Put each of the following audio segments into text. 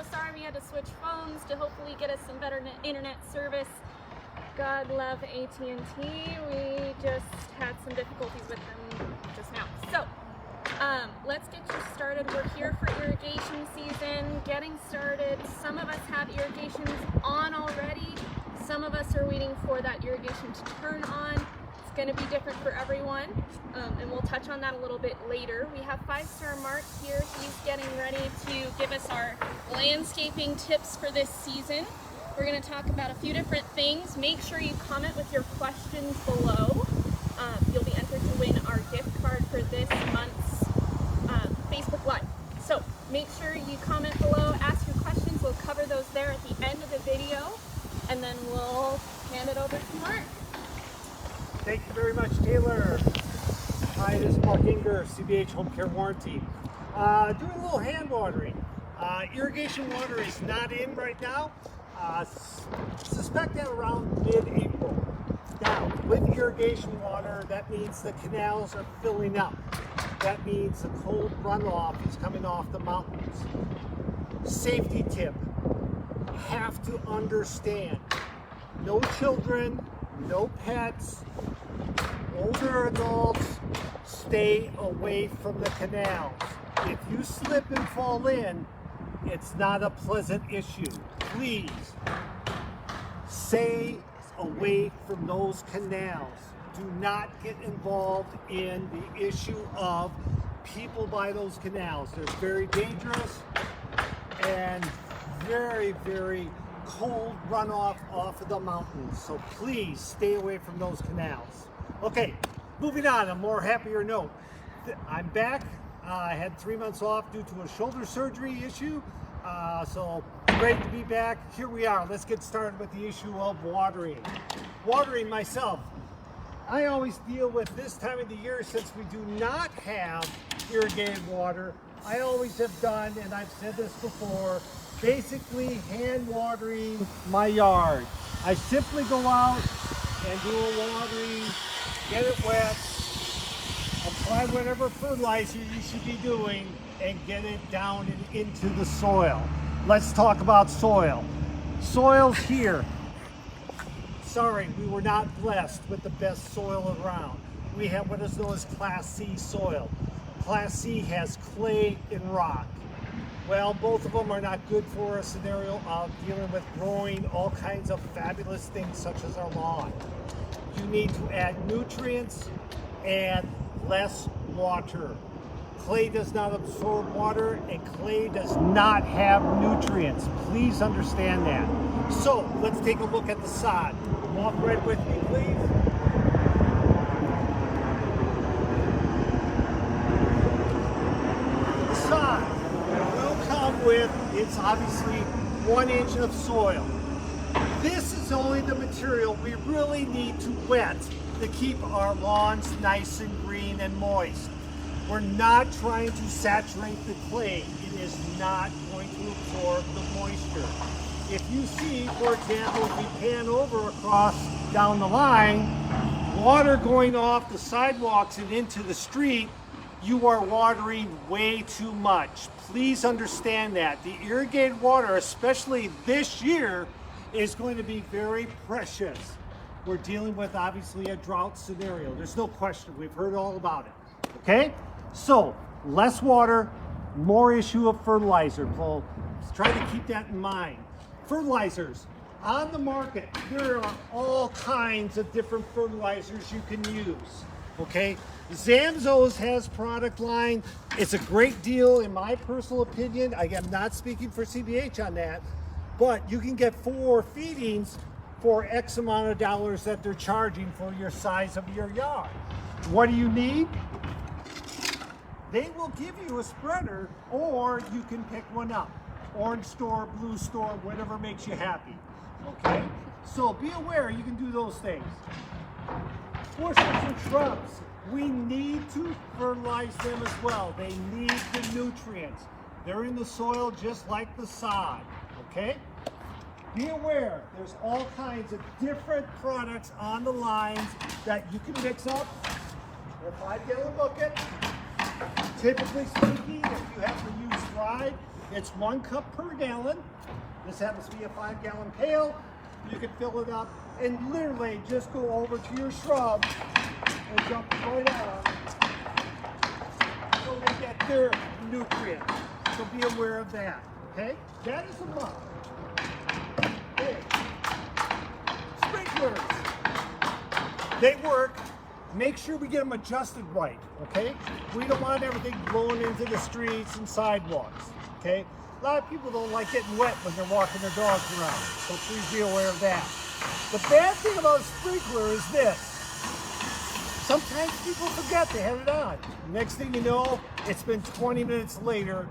sorry we had to switch phones to hopefully get us some better internet service. God love AT&T. We just had some difficulties with them just now. So let's get you started. We're here for irrigation season, getting started. Some of us have irrigations on already. Some of us are waiting for that irrigation to turn on. It's going to be different for everyone, and we'll touch on that a little bit later. We have 5-star Mark here. He's getting ready to give us our landscaping tips for this season. We're going to talk about a few different things. Make sure you comment with your questions below. You'll be entered to win our gift card for this month's Facebook Live. So make sure you comment below, ask your questions. We'll cover those there at the end of the video, and then we'll hand it over to Mark. Thank you very much, Taylor. Hi, this is Mark Inger, CBH Home Care Warranty. Doing a little hand watering. Irrigation water is not in right now. Suspect that around mid-April. Now, with irrigation water, that means the canals are filling up. That means the cold runoff is coming off the mountains. Safety tip, have to understand, no children, no pets, older adults, stay away from the canals. If you slip and fall in, it's not a pleasant issue. Please stay away from those canals. Do not get involved in the issue of people by those canals. They're very dangerous and very, very cold runoff off of the mountains. So please stay away from those canals. Okay, moving on, a more happier note. I'm back. I had 3 months off due to a shoulder surgery issue. So great to be back. Here we are. Let's get started with the issue of watering. Watering myself. I always deal with this time of the year, since we do not have irrigated water. I always have done, and I've said this before, basically hand watering my yard. I simply go out and do a watering, get it wet, apply whatever fertilizer you should be doing, and get it down and into the soil. Let's talk about soil. Soil's here. Sorry, we were not blessed with the best soil around. We have what is known as Class C soil. Class C has clay and rock. Well, both of them are not good for a scenario of dealing with growing all kinds of fabulous things such as our lawn. You need to add nutrients and less water. Clay does not absorb water, and clay does not have nutrients. Please understand that. So let's take a look at the sod. Walk right with me, please. The sod will come with, it's obviously 1 inch of soil. This is only the material we really need to wet to keep our lawns nice and green and moist. We're not trying to saturate the clay. It is not going to absorb the moisture. If you see, for example, if we pan over across down the line, water going off the sidewalks and into the street, you are watering way too much. Please understand that. The irrigated water, especially this year, is going to be very precious. We're dealing with obviously a drought scenario. There's no question. We've heard all about it. Okay? So, less water, more issue of fertilizer. So, try to keep that in mind. Fertilizers. On the market, there are all kinds of different fertilizers you can use. Okay? Zamzows has product line. It's a great deal in my personal opinion. I am not speaking for CBH on that. But you can get 4 feedings for X amount of dollars that they're charging for your size of your yard. What do you need? They will give you a spreader, or you can pick one up. Orange store, blue store, whatever makes you happy. Okay? So be aware you can do those things. Bushes and shrubs, we need to fertilize them as well. They need the nutrients. They're in the soil just like the sod. Okay? Be aware, there's all kinds of different products on the lines that you can mix up. A 5-gallon bucket. Typically speaking, if you have to use dry, It's 1 cup per gallon. This happens to be a 5-gallon pail. You can fill it up and literally just go over to your shrub and dump right on so they get their nutrients. So be aware of that, okay? That is a must. Okay. Sprinklers. They work. Make sure we get them adjusted right, okay? We don't want everything blowing into the streets and sidewalks, okay? A lot of people don't like getting wet when they're walking their dogs around, so please be aware of that. The bad thing about a sprinkler is this. Sometimes people forget they had it on. Next thing you know, it's been 20 minutes later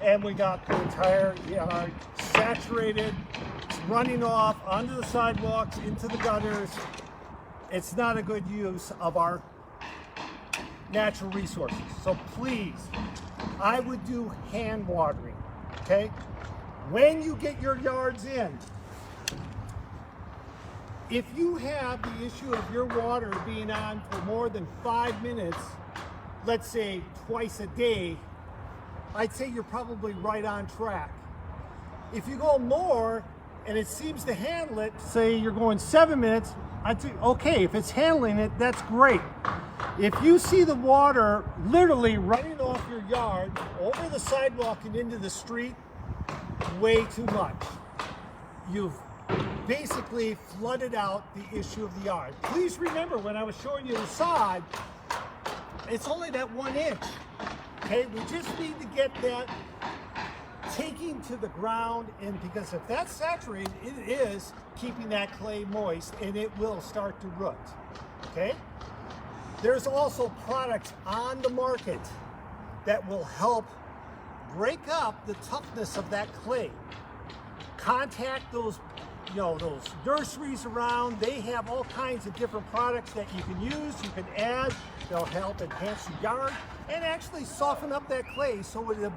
and we got the entire yard saturated, running off onto the sidewalks, into the gutters. It's not a good use of our natural resources. So please, I would do hand watering, okay? When you get your yards in, if you have the issue of your water being on for more than 5 minutes, let's say twice a day, I'd say you're probably right on track. If you go more and it seems to handle it, say you're going 7 minutes, I'd say, okay, if it's handling it, that's great. If you see the water literally running off your yard, over the sidewalk and into the street, way too much. You've basically flooded out the issue of the yard. Please remember, when I was showing you the sod, it's only that 1 inch. Okay, we just need to get that taking to the ground, and because if that's saturated, it is keeping that clay moist and it will start to root. Okay, there's also products on the market that will help break up the toughness of that clay. Contact those, those nurseries around. They have all kinds of different products that you can use, you can add. They'll help enhance your yard and actually soften up that clay so it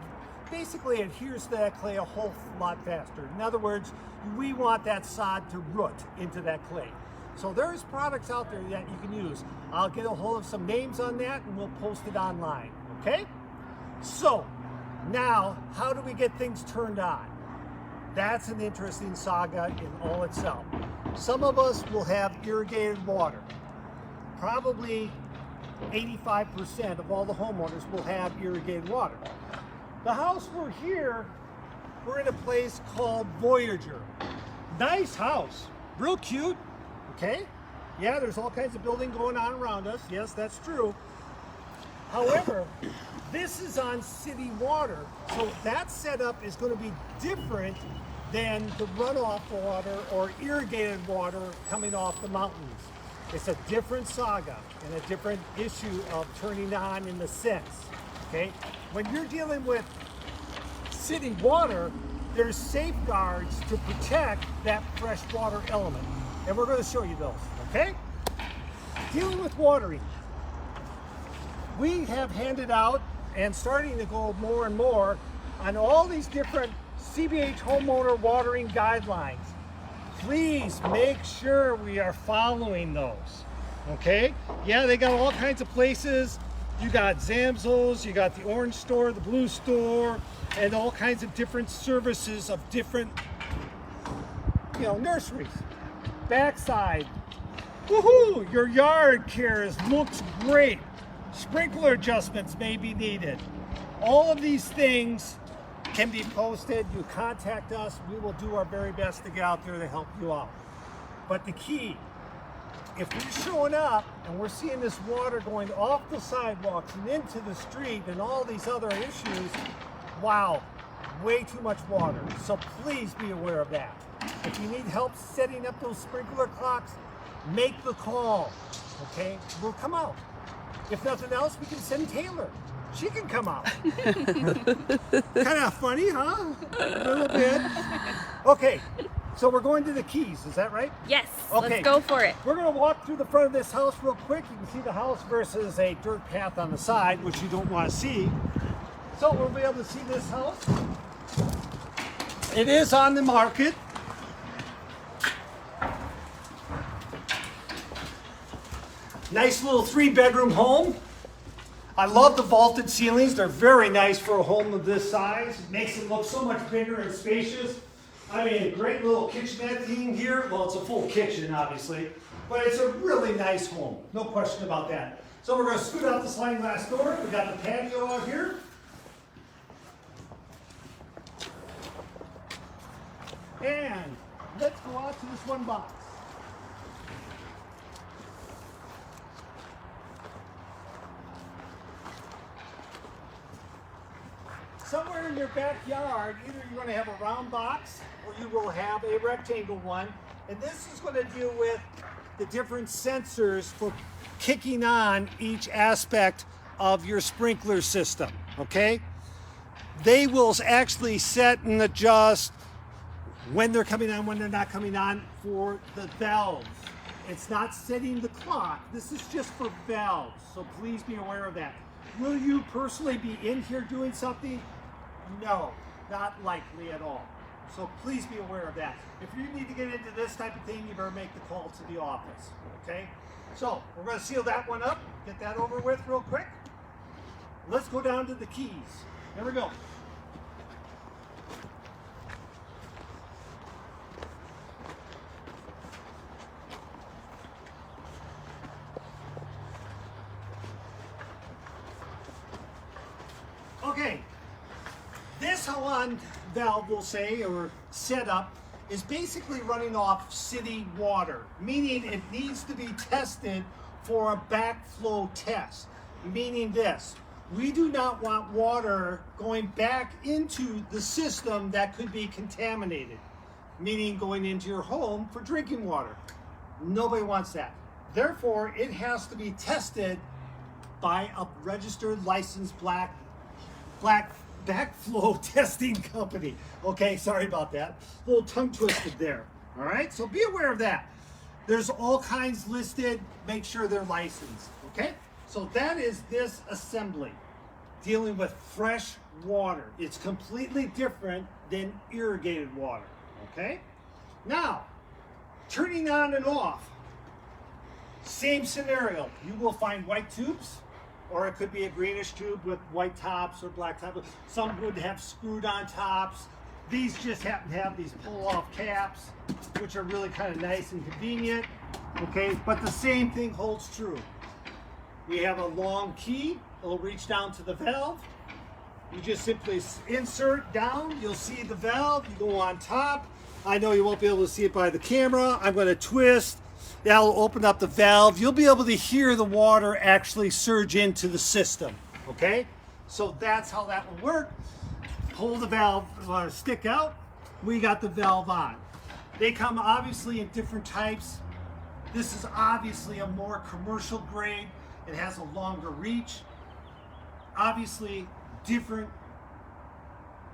basically adheres to that clay a whole lot faster. In other words, we want that sod to root into that clay. So there's products out there that you can use. I'll get a hold of some names on that and we'll post it online, okay? So now, how do we get things turned on? That's an interesting saga in all itself. Some of us will have irrigated water. Probably 85% of all the homeowners will have irrigated water. The house we're here, we're in a place called Voyager. Nice house, real cute, okay? Yeah, there's all kinds of building going on around us. Yes, that's true. However, this is on city water, so that setup is going to be different than the runoff water or irrigated water coming off the mountains. It's a different saga and a different issue of turning on in the sense, okay? When you're dealing with city water, there's safeguards to protect that freshwater element. And we're going to show you those, okay? Dealing with watering. We have handed out and starting to go more and more on all these different CBH homeowner watering guidelines. Please make sure we are following those, okay? Yeah, they got all kinds of places. You got Zamzows, you got the orange store, the blue store, and all kinds of different services of different, nurseries. Backside, woohoo, your yard care looks great. Sprinkler adjustments may be needed. All of these things can be posted. You contact us. We will do our very best to get out there to help you out. But the key, if we're showing up and we're seeing this water going off the sidewalks and into the street and all these other issues, wow, way too much water. So please be aware of that. If you need help setting up those sprinkler clocks, make the call, okay? We'll come out. If nothing else, we can send Taylor. She can come out. Kind of funny, huh? A little bit. Okay, so we're going to the keys, is that right? Yes, okay. Let's go for it. We're going to walk through the front of this house real quick. You can see the house versus a dirt path on the side, which you don't want to see. So we'll be able to see this house. It is on the market. Nice little 3-bedroom home. I love the vaulted ceilings. They're very nice for a home of this size. It makes it look so much bigger and spacious. I mean, a great little kitchenette thing here. Well, it's a full kitchen, obviously, but it's a really nice home. No question about that. So we're going to scoot out the sliding glass door. We got the patio out here. And let's go out to this one box. Somewhere in your backyard, either you're going to have a round box or you will have a rectangle one. And this is going to deal with the different sensors for kicking on each aspect of your sprinkler system, okay? They will actually set and adjust when they're coming on, when they're not coming on for the valves. It's not setting the clock. This is just for valves, so please be aware of that. Will you personally be in here doing something? No, not likely at all. So please be aware of that. If you need to get into this type of thing, you better make the call to the office, okay? So we're going to seal that one up, get that over with real quick. Let's go down to the keys. Here we go. Okay, this hold-on valve, we'll say, or setup, is basically running off city water, meaning it needs to be tested for a backflow test. Meaning this, we do not want water going back into the system that could be contaminated, meaning going into your home for drinking water. Nobody wants that. Therefore, it has to be tested by a registered, licensed Backflow Testing company. Okay, sorry about that. A little tongue twisted there. All right, so be aware of that. There's all kinds listed. Make sure they're licensed. Okay, so that is this assembly dealing with fresh water. It's completely different than irrigated water. Okay, now turning on and off. Same scenario. You will find white tubes, or it could be a greenish tube with white tops or black tops. Some would have screwed on tops. These just happen to have these pull-off caps, which are really kind of nice and convenient. Okay, but the same thing holds true. We have a long key. It'll reach down to the valve. You just simply insert down. You'll see the valve. You go on top. I know you won't be able to see it by the camera. I'm going to twist. That'll open up the valve. You'll be able to hear the water actually surge into the system, okay? So that's how that will work. Pull the valve stick out. We got the valve on. They come obviously in different types. This is obviously a more commercial grade. It has a longer reach. Obviously, different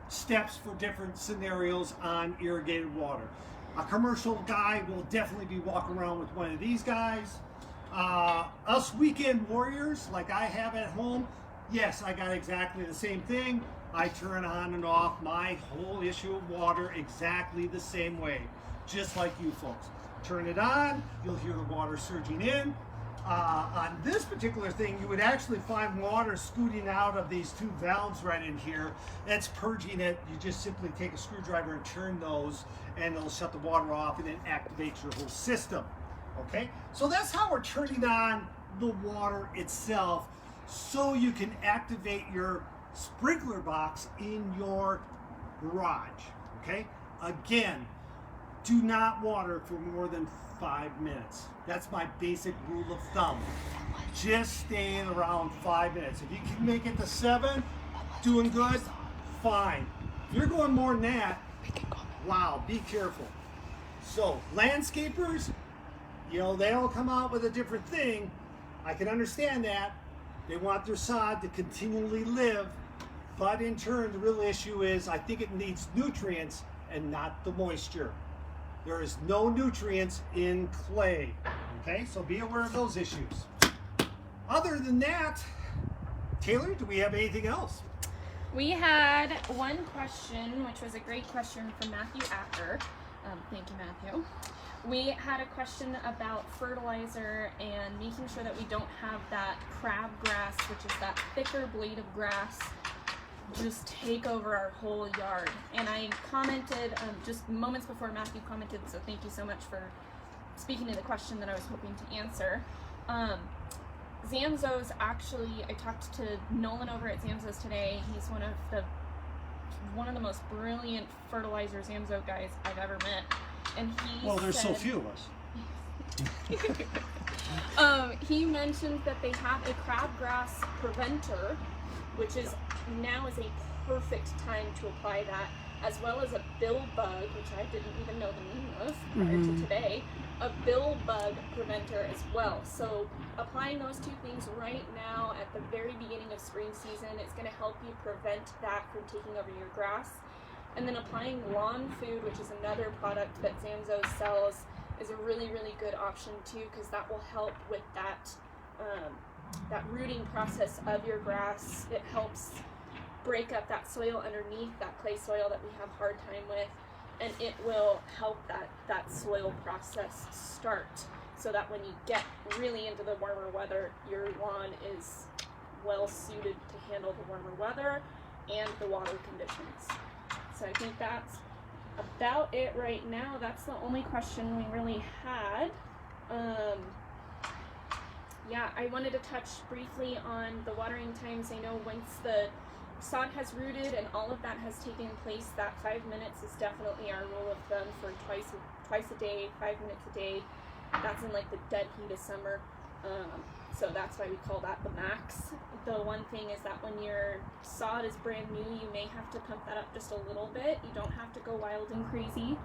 steps for different scenarios on irrigated water. A commercial guy will definitely be walking around with one of these guys. Us weekend warriors, like I have at home, yes, I got exactly the same thing. I turn on and off my whole issue of water exactly the same way, just like you folks. Turn it on, you'll hear the water surging in. On this particular thing, you would actually find water scooting out of these two valves right in here. That's purging it. You just simply take a screwdriver and turn those, and it'll shut the water off and then activate your whole system. Okay, so that's how we're turning on the water itself, so you can activate your sprinkler box in your garage. Okay, again, do not water for more than 5 minutes. That's my basic rule of thumb. Just stay around 5 minutes. If you can make it to 7, doing good, fine. If you're going more than that, wow, be careful. So landscapers, you know, they all come out with a different thing. I can understand that. They want their sod to continually live, but in turn, the real issue is I think it needs nutrients and not the moisture. There is no nutrients in clay, okay? So be aware of those issues. Other than that, Taylor, do we have anything else? We had one question, which was a great question from Matthew Acker. Thank you, Matthew. We had a question about fertilizer and making sure that we don't have that crabgrass, which is that thicker blade of grass, just take over our whole yard. And I commented just moments before Matthew commented, so thank you so much for speaking to the question that I was hoping to answer. Zamzows, actually, I talked to Nolan over at Zamzows today. He's one of the most brilliant fertilizer Zamzo guys I've ever met. And he there's said, so few of us. he mentioned that they have a crabgrass preventer, which is now is a perfect time to apply that, as well as a bill bug, which I didn't even know the meaning of prior to today, a bill bug preventer as well. So applying those two things right now at the very beginning of spring season, it's going to help you prevent that from taking over your grass. And then applying lawn food, which is another product that Zamzows sells, is a really, really good option too, because that will help with that that rooting process of your grass. It helps break up that soil underneath, that clay soil that we have a hard time with, and it will help that soil process start, so that when you get really into the warmer weather, your lawn is well suited to handle the warmer weather and the water conditions. So I think that's about it right now. That's the only question we really had. Yeah, I wanted to touch briefly on the watering times. I know once the sod has rooted and all of that has taken place, that 5 minutes is definitely our rule of thumb for twice a day, 5 minutes a day. That's in like the dead heat of summer. So that's why we call that the max. The one thing is that when your sod is brand new, you may have to pump that up just a little bit. You don't have to go wild and crazy.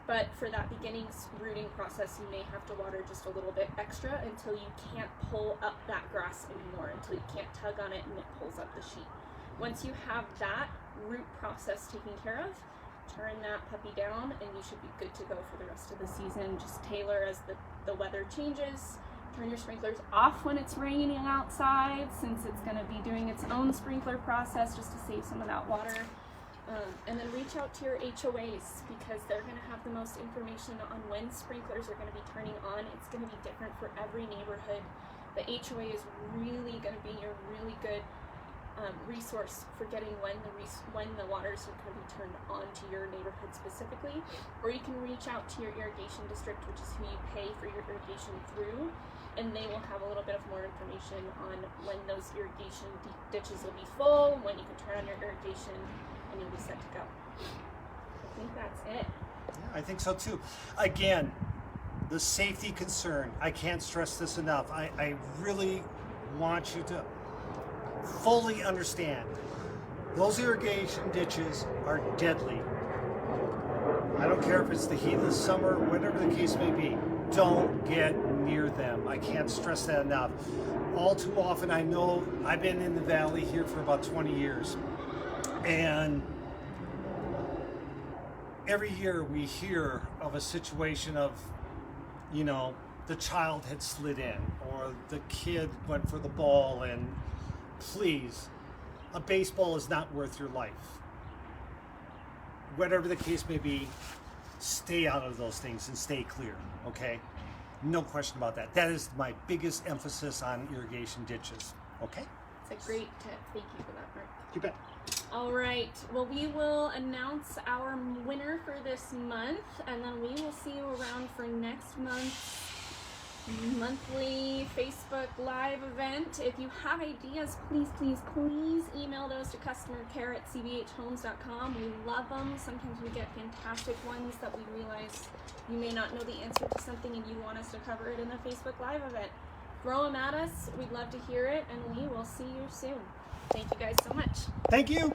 But for that beginning rooting process, you may have to water just a little bit extra until you can't pull up that grass anymore, until you can't tug on it and it pulls up the sheet. Once you have that root process taken care of, turn that puppy down and you should be good to go for the rest of the season. Just tailor as the weather changes. Turn your sprinklers off when it's raining outside, since it's going to be doing its own sprinkler process just to save some of that water. And then reach out to your HOAs, because they're going to have the most information on when sprinklers are going to be turning on. It's going to be different for every neighborhood. The HOA is really going to be your really good resource for getting when the waters are going to be turned on to your neighborhood specifically. Or you can reach out to your irrigation district, which is who you pay for your irrigation through, and they will have a little bit of more information on when those irrigation ditches will be full, when you can turn on your irrigation, and you'll be set to go. I think that's it. Yeah, I think so too. Again, the safety concern, I can't stress this enough. I really want you to fully understand, those irrigation ditches are deadly. I don't care if it's the heat of the summer, whatever the case may be, don't get near them. I can't stress that enough. All too often, I know I've been in the valley here for about 20 years, and every year we hear of a situation of, the child had slid in, or the kid went for the ball, and please, a baseball is not worth your life. Whatever the case may be, stay out of those things and stay clear, okay? No question about that. That is my biggest emphasis on irrigation ditches, okay? It's a great tip. Thank you for that, Mark. You bet. All right. Well, we will announce our winner for this month, and then we will see you around for next month's monthly Facebook Live event. If you have ideas, please email those to customercare@cbhhomes.com. We love them. Sometimes we get fantastic ones that we realize you may not know the answer to something and you want us to cover it in the Facebook Live event. Throw them at us. We'd love to hear it, and we will see you soon. Thank you guys so much. Thank you.